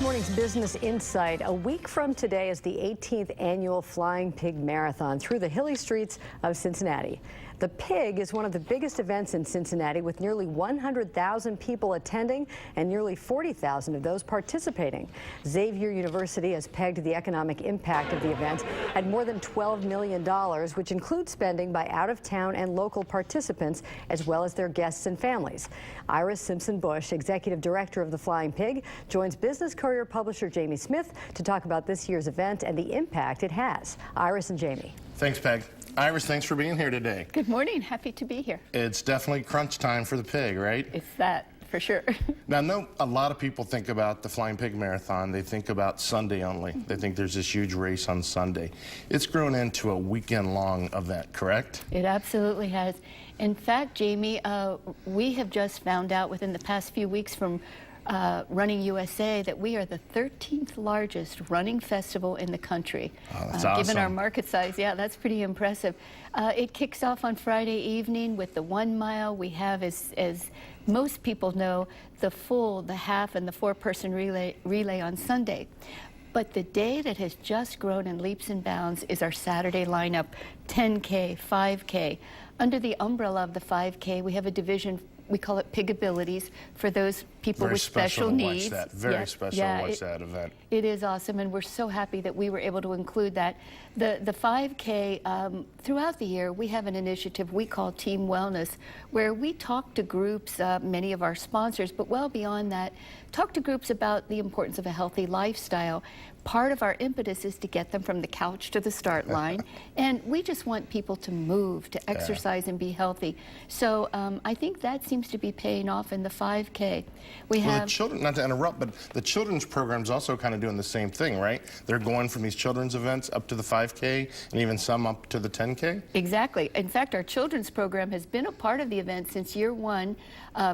This morning's Business Insight. A week from today is the 18th annual Flying Pig Marathon through the hilly streets of Cincinnati. The Pig is one of the biggest events in Cincinnati, with nearly 100,000 people attending and nearly 40,000 of those participating. Xavier University has pegged the economic impact of the event at more than $12 million, which includes spending by out-of-town and local participants, as well as their guests and families. Iris Simpson-Bush, executive director of the Flying Pig, joins Business Courier publisher Jamie Smith to talk about this year's event and the impact it has. Iris and Jamie. Thanks, Peg. Iris, thanks for being here today. Good morning. Happy to be here. It's definitely crunch time for the Pig, right? It's that, for sure. Now, I know a lot of people think about the Flying Pig Marathon. They think about Sunday only. They think there's this huge race on Sunday. It's grown into a weekend-long event, correct? It absolutely has. In fact, Jamie, we have just found out within the past few weeks from Running USA that we are the 13th largest running festival in the country. Oh, that's awesome. Given our market size, yeah, that's pretty impressive. It kicks off on Friday evening with the 1 mile. We have, as most people know, the full, the half, and the 4-person relay on Sunday. But the day that has just grown in leaps and bounds is our Saturday lineup, 10K, 5K. Under the umbrella of the 5K, we have a division, we call it Pig Abilities, for those people with special needs. Very special to watch that event. It is awesome, and we're so happy that we were able to include that. The 5K, throughout the year, we have an initiative we call Team Wellness, where we talk to groups, many of our sponsors, but well beyond that, talk to groups about the importance of a healthy lifestyle. Part of our impetus is to get them from the couch to the start line, and we just want people to move, to exercise and be healthy. So I think that seems to be paying off in the 5K. Well, the children, not to interrupt, but the children's program's also kind of doing the same thing, right? They're going from these children's events up to the 5K and even some up to the 10K? Exactly. In fact, our children's program has been a part of the event since year one.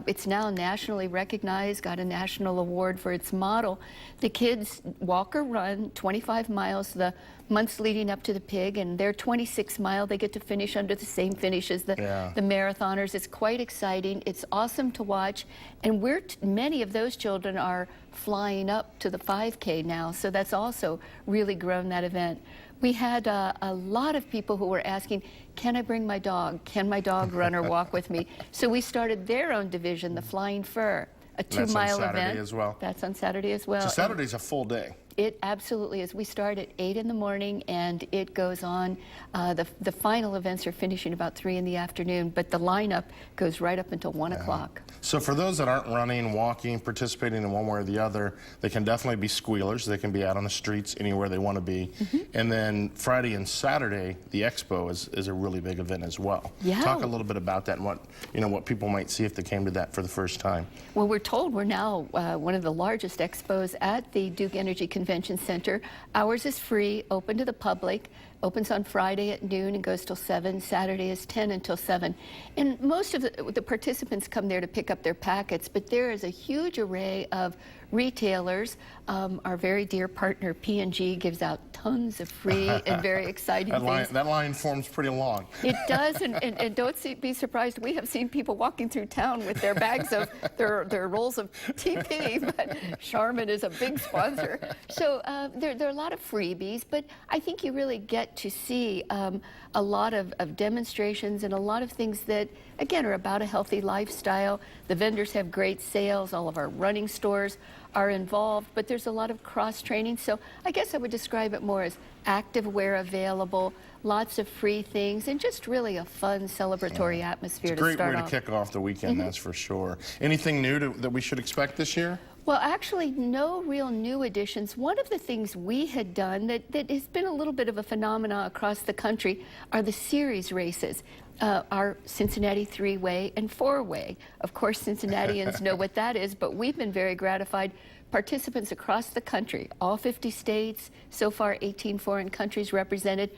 It's now nationally recognized, got a national award for its model. The kids walk or run 25 miles the months leading up to the Pig, and their 26th mile they get to finish under the same finish as the marathoners. It's quite exciting. It's awesome to watch, and many of those children are flying up to the 5K now, so that's also really grown that event. We had a lot of people who were asking, can I bring my dog? Can my dog run or walk with me? So we started their own division, the Flying Fur, a 2-mile event. That's on Saturday as well. That's on Saturday as well. So Saturday's a full day. It absolutely is. We start at 8 in the morning and it goes on. The final events are finishing about 3 in the afternoon, but the lineup goes right up until 1 o'clock. So for those that aren't running, walking, participating in one way or the other, they can definitely be squealers. They can be out on the streets anywhere they want to be. And then Friday and Saturday, the expo is a really big event as well. Yeah. Talk a little bit about that and what people might see if they came to that for the first time. Well, we're told we're now one of the largest expos at the Duke Energy Convention Center. Ours is free, open to the public. Opens on Friday at noon and goes till 7. Saturday is 10 until 7. And most of the participants come there to pick up their packets, but there is a huge array of retailers. Our very dear partner P&G gives out tons of free and very exciting things. That line forms pretty long. It does, and don't be surprised. We have seen people walking through town with their bags of their rolls of TP, but Charmin is a big sponsor. So there are a lot of freebies, but I think you really get to see a lot of demonstrations and a lot of things that, again, are about a healthy lifestyle. The vendors have great sales. All of our running stores are involved, but there's a lot of cross-training. So I guess I would describe it more as active wear available, lots of free things, and just really a fun celebratory atmosphere to start off. It's a great way to kick off the weekend, that's for sure. Anything new that we should expect this year? Well, actually, no real new additions. One of the things we had done that has been a little bit of a phenomenon across the country are the series races. Our Cincinnati 3-way and 4-way. Of course, Cincinnatians know what that is, but we've been very gratified. Participants across the country, all 50 states, so far 18 foreign countries represented.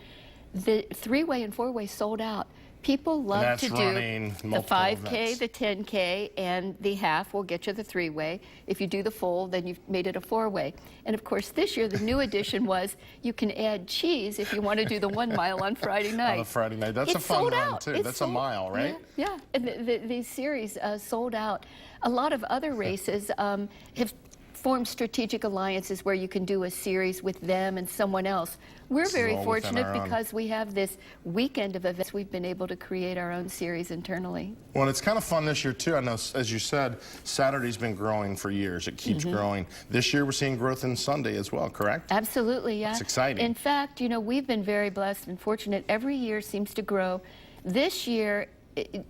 The 3-way and 4-way sold out. People love to do the 5K, the 10K, and the half will get you the 3-way. If you do the full, then you've made it a 4-way. And of course, this year, the new addition was you can add cheese if you want to do the 1 mile on Friday night. On a Friday night. That's a fun run, too. That's a mile, right? Yeah. And the series sold out. A lot of other races have form strategic alliances where you can do a series with them and someone else. We're This is very all within fortunate our own. because we have this weekend of events. We've been able to create our own series internally. Well, it's kind of fun this year, too. I know, as you said, Saturday's been growing for years. It keeps growing. This year, we're seeing growth in Sunday as well, correct? Absolutely, yeah. It's exciting. In fact, you know, we've been very blessed and fortunate. Every year seems to grow. This year,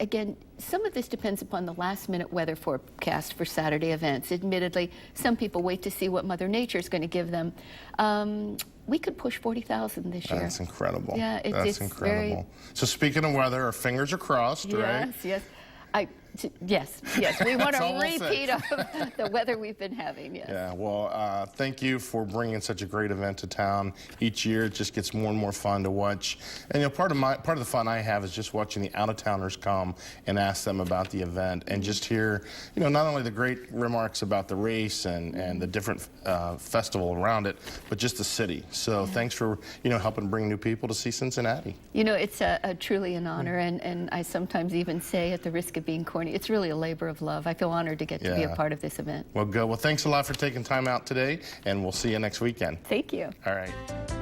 again, some of this depends upon the last-minute weather forecast for Saturday events. Admittedly, some people wait to see what Mother Nature is going to give them. We could push 40,000 this year. That's incredible. Yeah, That's it's incredible. very... So speaking of weather, our fingers are crossed, right? Yes, yes. Yes. We want That's all a we'll say. repeat of the weather we've been having, yes. Yeah, well, thank you for bringing such a great event to town. Each year, it just gets more and more fun to watch. And, you know, part of the fun I have is just watching the out-of-towners come and ask them about the event and just hear, you know, not only the great remarks about the race and the different festival around it, but just the city. So thanks for, you know, helping bring new people to see Cincinnati. You know, it's truly an honor, and I sometimes even say, at the risk of being corny, it's really a labor of love. I feel honored to get to be a part of this event. Well, good. Well, thanks a lot for taking time out today, and we'll see you next weekend. Thank you. All right.